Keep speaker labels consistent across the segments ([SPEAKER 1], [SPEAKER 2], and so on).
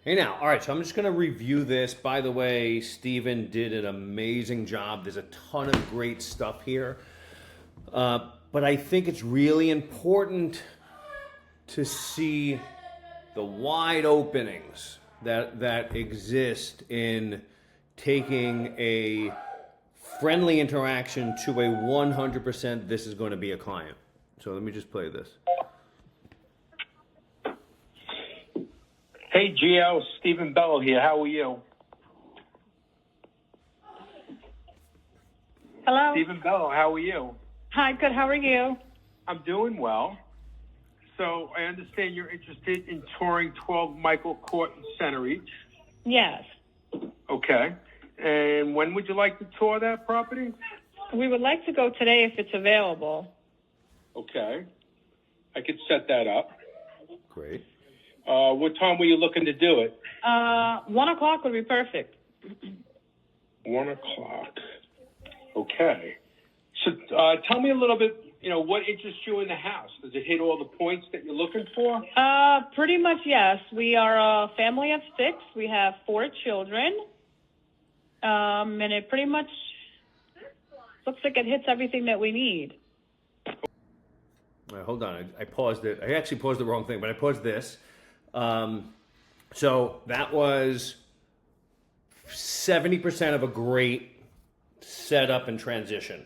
[SPEAKER 1] Hey now, all right, so I'm just going to review this. By the way, Steven did an amazing job. There's a ton of great stuff here. But I think it's really important to see the wide openings that exist in taking a friendly interaction to a 100% this is going to be a client. So let me just play this.
[SPEAKER 2] Hey, Gio, Stephen Bello here. How are you?
[SPEAKER 3] Hello.
[SPEAKER 2] Stephen Bello, how are you?
[SPEAKER 3] Hi, good. How are you?
[SPEAKER 2] I'm doing well. So I understand you're interested in touring 12 Michael Court in Center Each.
[SPEAKER 3] Yes.
[SPEAKER 2] Okay. And when would you like to tour that property?
[SPEAKER 3] We would like to go today if it's available.
[SPEAKER 2] Okay. I could set that up.
[SPEAKER 1] Great.
[SPEAKER 2] What time were you looking to do it?
[SPEAKER 3] 1 o'clock would be perfect.
[SPEAKER 2] 1 o'clock. Okay. So tell me a little bit, what interests you in the house? Does it hit all the points that you're looking for?
[SPEAKER 3] Pretty much, yes. We are a family of 6. We have 4 children. And it pretty much looks like it hits everything that we need.
[SPEAKER 1] Hold on, I paused it. I actually paused the wrong thing, but I paused this. So that was 70% of a great setup and transition.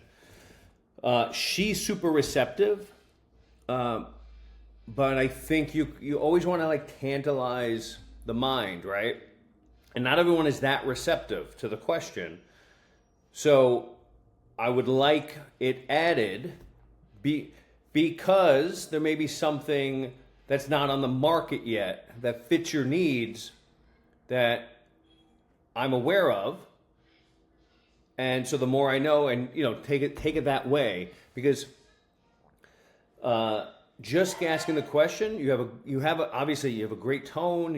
[SPEAKER 1] She's super receptive, but I think you always want to like tantalize the mind, right? And not everyone is that receptive to the question. So I would like it added because there may be something that's not on the market yet that fits your needs that I'm aware of. And so the more I know, and take it that way, because just asking the question, obviously you have a great tone.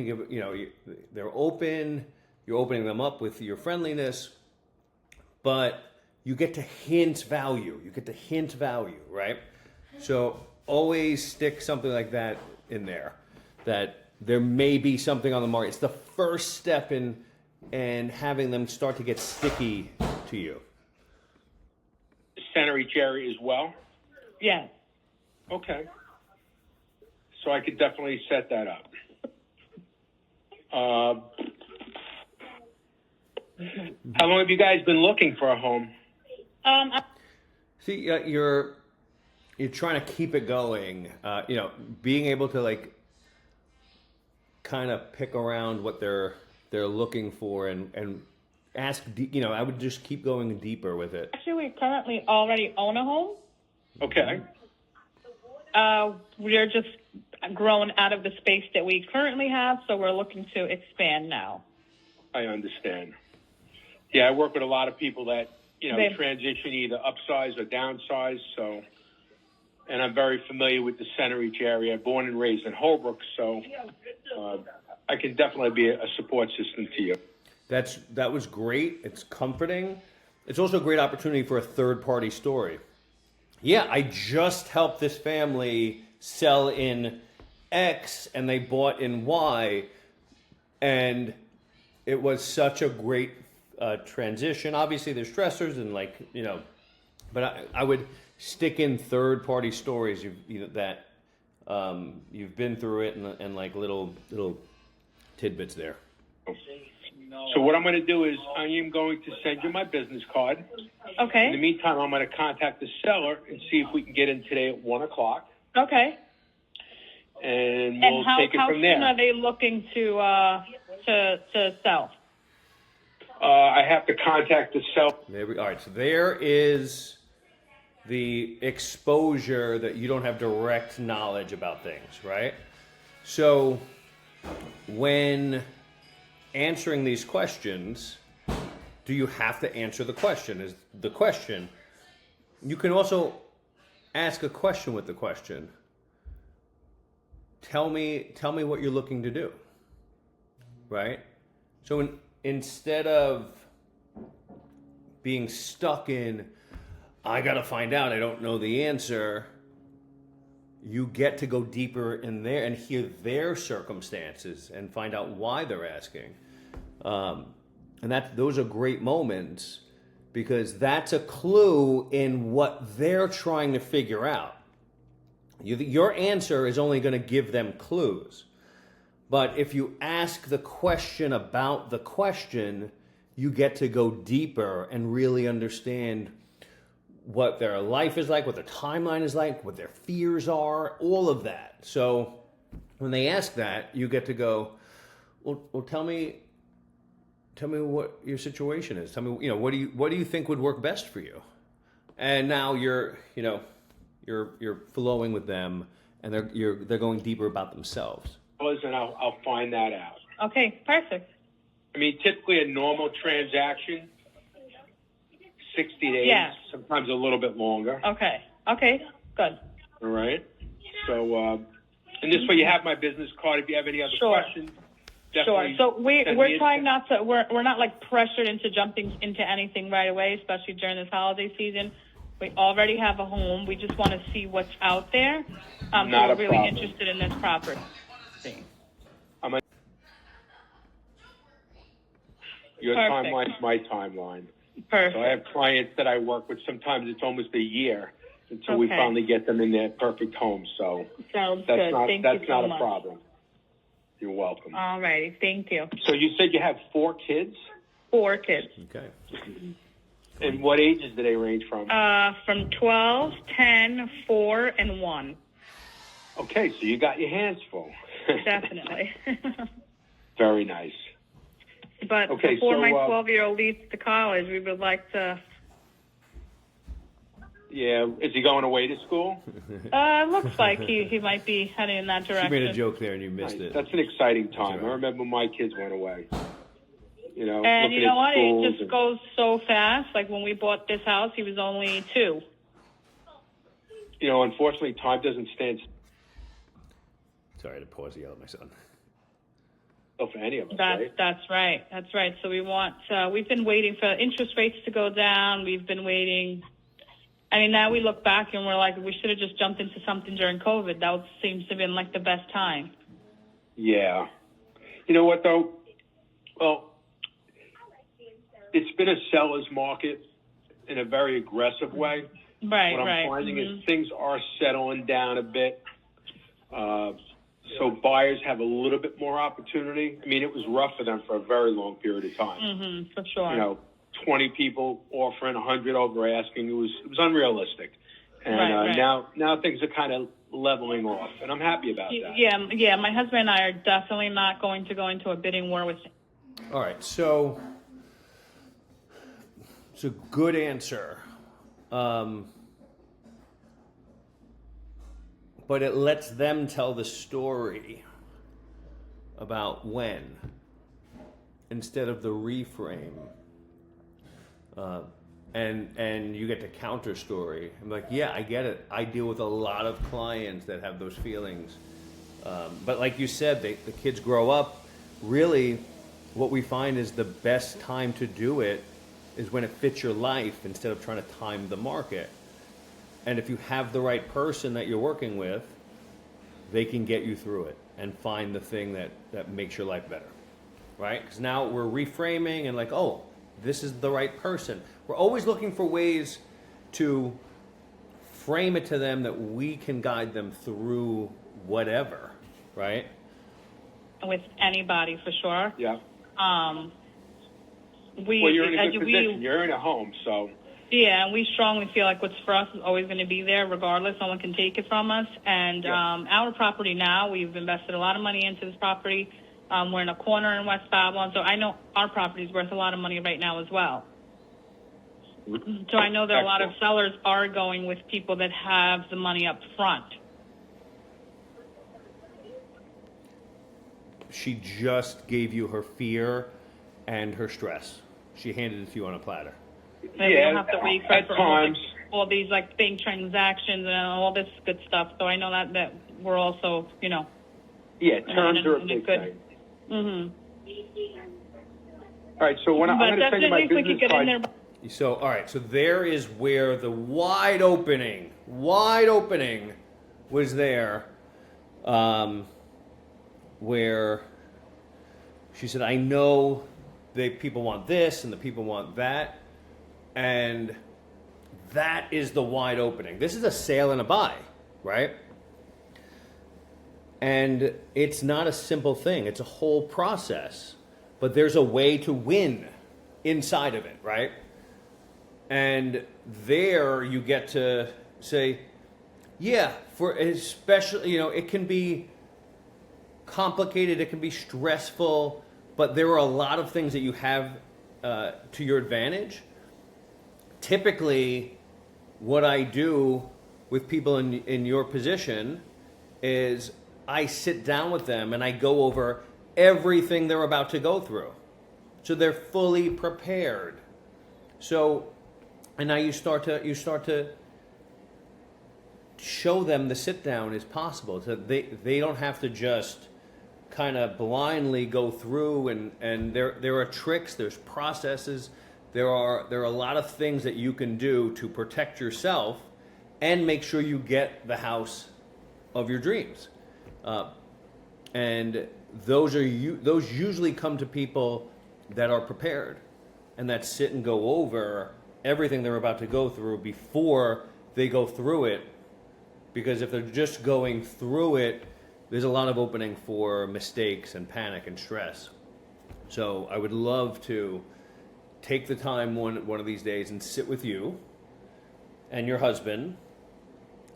[SPEAKER 1] They're open. You're opening them up with your friendliness, but you get to hint value. Right? So always stick something like that in there, that there may be something on the market. It's the first step in having them start to get sticky to you.
[SPEAKER 2] Center Each area as well?
[SPEAKER 3] Yes.
[SPEAKER 2] Okay. So I could definitely set that up. How long have you guys been looking for a home?
[SPEAKER 1] See, you're trying to keep it going. Being able to like kind of pick around what they're looking for and ask. I would just keep going deeper with it.
[SPEAKER 3] Actually, we currently already own a home.
[SPEAKER 2] Okay.
[SPEAKER 3] We're just growing out of the space that we currently have, so we're looking to expand now.
[SPEAKER 2] I understand. Yeah, I work with a lot of people that,
[SPEAKER 3] They-
[SPEAKER 2] transition either upsize or downsize, so, and I'm very familiar with the Center Each area, born and raised in Holbrook, so I can definitely be a support system to you.
[SPEAKER 1] That was great. It's comforting. It's also a great opportunity for a third-party story. Yeah, I just helped this family sell in X and they bought in Y, and it was such a great transition. Obviously, there's stressors and but I would stick in third-party stories that you've been through it and like little tidbits there.
[SPEAKER 2] So what I'm going to do is I am going to send you my business card.
[SPEAKER 3] Okay.
[SPEAKER 2] In the meantime, I'm going to contact the seller and see if we can get in today at 1 o'clock.
[SPEAKER 3] Okay.
[SPEAKER 2] And we'll take it from there.
[SPEAKER 3] And how soon are they looking to sell?
[SPEAKER 2] I have to contact the seller.
[SPEAKER 1] All right, so there is the exposure that you don't have direct knowledge about things, right? So when answering these questions, do you have to answer the question? Is the question. You can also ask a question with the question. Tell me what you're looking to do. Right? So instead of being stuck in, I got to find out, I don't know the answer, you get to go deeper in there and hear their circumstances and find out why they're asking. And those are great moments because that's a clue in what they're trying to figure out. Your answer is only going to give them clues. But if you ask the question about the question, you get to go deeper and really understand what their life is like, what their timeline is like, what their fears are, all of that. So when they ask that, you get to go, well tell me what your situation is. Tell me, what do you think would work best for you? And now you're flowing with them, and they're going deeper about themselves.
[SPEAKER 2] And I'll find that out.
[SPEAKER 3] Okay, perfect.
[SPEAKER 2] I mean, typically a normal transaction, 60 days,
[SPEAKER 3] Yeah.
[SPEAKER 2] sometimes a little bit longer.
[SPEAKER 3] Okay, good.
[SPEAKER 2] All right. So, and this way you have my business card. If you have any other
[SPEAKER 3] Sure.
[SPEAKER 2] questions,
[SPEAKER 3] Sure.
[SPEAKER 2] definitely.
[SPEAKER 3] So
[SPEAKER 2] send
[SPEAKER 3] we're
[SPEAKER 2] me
[SPEAKER 3] trying not to. We're not like pressured into jumping into anything right away, especially during this holiday season. We already have a home. We just want to see what's out there. So
[SPEAKER 2] Not
[SPEAKER 3] we're
[SPEAKER 2] a
[SPEAKER 3] really
[SPEAKER 2] problem.
[SPEAKER 3] interested in this property.
[SPEAKER 2] Your
[SPEAKER 3] Perfect.
[SPEAKER 2] timeline's my timeline.
[SPEAKER 3] Perfect.
[SPEAKER 2] So I have clients that I work with. Sometimes it's almost a year until we
[SPEAKER 3] Okay.
[SPEAKER 2] finally get them in their perfect home. So
[SPEAKER 3] Sounds
[SPEAKER 2] that's
[SPEAKER 3] good.
[SPEAKER 2] not
[SPEAKER 3] Thank
[SPEAKER 2] that's
[SPEAKER 3] you so
[SPEAKER 2] not a
[SPEAKER 3] much.
[SPEAKER 2] problem. You're welcome.
[SPEAKER 3] All righty. Thank you.
[SPEAKER 2] So you said you have 4 kids,
[SPEAKER 3] 4 kids.
[SPEAKER 1] Okay.
[SPEAKER 2] and what ages do they range from?
[SPEAKER 3] From 12, 10, 4, and 1.
[SPEAKER 2] Okay, so you got your hands full.
[SPEAKER 3] Definitely.
[SPEAKER 2] Very nice.
[SPEAKER 3] But
[SPEAKER 2] Okay,
[SPEAKER 3] before
[SPEAKER 2] so,
[SPEAKER 3] my 12-year-old leaves to college, we would like to.
[SPEAKER 2] Yeah, is he going away to school?
[SPEAKER 3] Looks like he might be heading in that
[SPEAKER 1] She
[SPEAKER 3] direction.
[SPEAKER 1] made a joke there and you missed
[SPEAKER 2] Nice.
[SPEAKER 1] it.
[SPEAKER 2] That's an exciting time.
[SPEAKER 1] That's right.
[SPEAKER 2] I remember my kids went away.
[SPEAKER 3] And you
[SPEAKER 2] looking
[SPEAKER 3] know
[SPEAKER 2] at
[SPEAKER 3] what? It
[SPEAKER 2] schools
[SPEAKER 3] just
[SPEAKER 2] and-
[SPEAKER 3] goes so fast. Like when we bought this house, he was only 2.
[SPEAKER 2] Unfortunately, time doesn't stand
[SPEAKER 1] Sorry to pause to yell at my son.
[SPEAKER 2] still for any of us,
[SPEAKER 3] That's
[SPEAKER 2] right?
[SPEAKER 3] that's right. That's right. So we've been waiting for interest rates to go down. We've been waiting. I mean, now we look back and we're like, we should have just jumped into something during COVID. That seems to have been like the best time.
[SPEAKER 2] Yeah. You know what, though? Well, it's been a seller's market in a very aggressive way.
[SPEAKER 3] Right,
[SPEAKER 2] What I'm finding is things are settling down a bit. So buyers have a little bit more opportunity. I mean, it was rough for them for a very long period of time.
[SPEAKER 3] For sure.
[SPEAKER 2] 20 people offering 100 over asking. It was unrealistic. And
[SPEAKER 3] Right.
[SPEAKER 2] now things are kind of leveling off, and I'm happy about that.
[SPEAKER 3] Yeah. My husband and I are definitely not going to go into a bidding war with him.
[SPEAKER 1] All right, so it's a good answer. But it lets them tell the story about when instead of the reframe. And you get to counter story. I'm like, yeah, I get it. I deal with a lot of clients that have those feelings. But like you said, the kids grow up. Really, what we find is the best time to do it is when it fits your life instead of trying to time the market. And if you have the right person that you're working with, they can get you through it and find the thing that makes your life better, right? Because now we're reframing and like, oh, this is the right person. We're always looking for ways to frame it to them that we can guide them through whatever, right?
[SPEAKER 3] With anybody, for sure.
[SPEAKER 2] Yeah.
[SPEAKER 3] Well,
[SPEAKER 2] You're in a good position. You're in a home, so.
[SPEAKER 3] Yeah, and we strongly feel like what's for us is always going to be there regardless. No one can take it from us. And our property now, we've invested a lot of money into this property. We're in a corner in West Babylon, so I know our property is worth a lot of money right now as well. So I know that a lot of sellers are going with people that have the money up front.
[SPEAKER 1] She just gave you her fear and her stress. She handed it to you on a platter.
[SPEAKER 3] And we don't have to wait
[SPEAKER 2] at
[SPEAKER 3] for
[SPEAKER 2] times.
[SPEAKER 3] all these like bank transactions and all this good stuff. So I know that we're also,
[SPEAKER 2] Yeah, terms are a big thing.
[SPEAKER 3] Mm-hmm.
[SPEAKER 2] All right, so I'm going to send you my
[SPEAKER 3] definitely if we
[SPEAKER 2] business
[SPEAKER 3] could get
[SPEAKER 2] card.
[SPEAKER 3] in there.
[SPEAKER 1] So, all right, so there is where the wide opening was there, where she said, I know the people want this and the people want that, and that is the wide opening. This is a sale and a buy, right? And it's not a simple thing. It's a whole process, but there's a way to win inside of it, right? And there you get to say, yeah, for especially, it can be complicated, it can be stressful, but there are a lot of things that you have to your advantage. Typically, what I do with people in your position is I sit down with them and I go over everything they're about to go through. So they're fully prepared. So, and now you start to show them the sit down is possible. So they don't have to just kind of blindly go through, and there are tricks, there's processes, there are a lot of things that you can do to protect yourself and make sure you get the house of your dreams. And those usually come to people that are prepared and that sit and go over everything they're about to go through before they go through it. Because if they're just going through it, there's a lot of opening for mistakes and panic and stress. So I would love to take the time one of these days and sit with you and your husband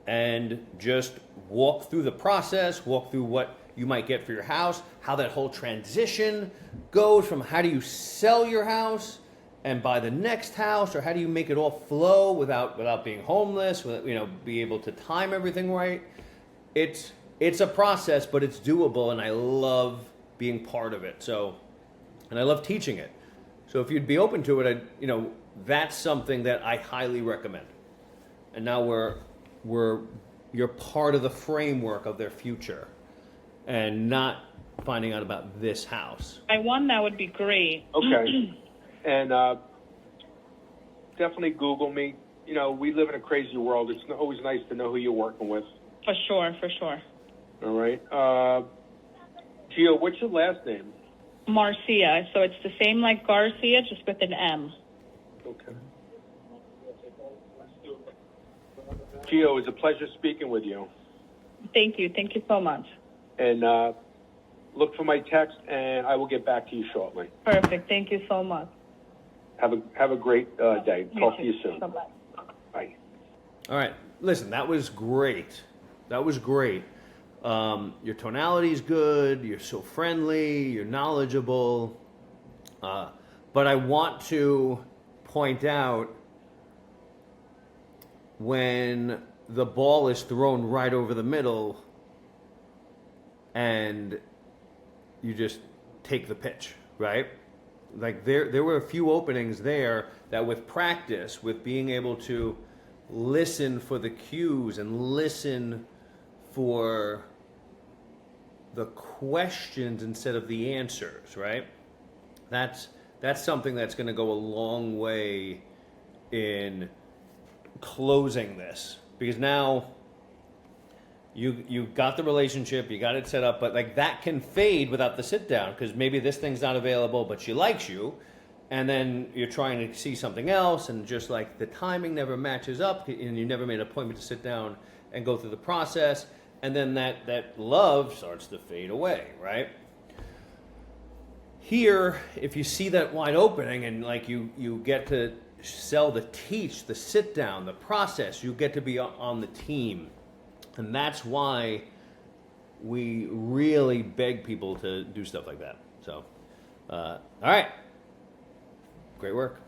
[SPEAKER 1] and just walk through the process, walk through what you might get for your house, how that whole transition goes from how do you sell your house and buy the next house, or how do you make it all flow without being homeless, be able to time everything right. It's a process, but it's doable, and I love being part of it. So, and I love teaching it. So if you'd be open to it, that's something that I highly recommend. And now you're part of the framework of their future, and not finding out about this house.
[SPEAKER 3] That would be great.
[SPEAKER 2] Okay. And definitely Google me. We live in a crazy world. It's always nice to know who you're working with.
[SPEAKER 3] For sure.
[SPEAKER 2] All right. Gio, what's your last name?
[SPEAKER 3] Marcia. So it's the same like Garcia, just with an M.
[SPEAKER 2] Okay. Gio, it's a pleasure speaking with you.
[SPEAKER 3] Thank you. Thank you so much.
[SPEAKER 2] And look for my text, and I will get back to you shortly.
[SPEAKER 3] Perfect. Thank you so much.
[SPEAKER 2] Have a great day. Talk to you soon.
[SPEAKER 3] Bye-bye.
[SPEAKER 2] Bye.
[SPEAKER 1] All right. Listen, that was great. Your tonality is good. You're so friendly. You're knowledgeable. But I want to point out when the ball is thrown right over the middle and you just take the pitch, right? Like there were a few openings there that with practice, with being able to listen for the cues and listen for the questions instead of the answers, right? That's something that's going to go a long way in closing this, because now you got the relationship, you got it set up, but like that can fade without the sit down, because maybe this thing's not available, but she likes you, and then you're trying to see something else, and just like the timing never matches up, and you never made an appointment to sit down and go through the process, and then that love starts to fade away, right? Here, if you see that wide opening and like you get to sell the teach, the sit down, the process, you get to be on the team. And that's why we really beg people to do stuff like that. So, all right. Great work.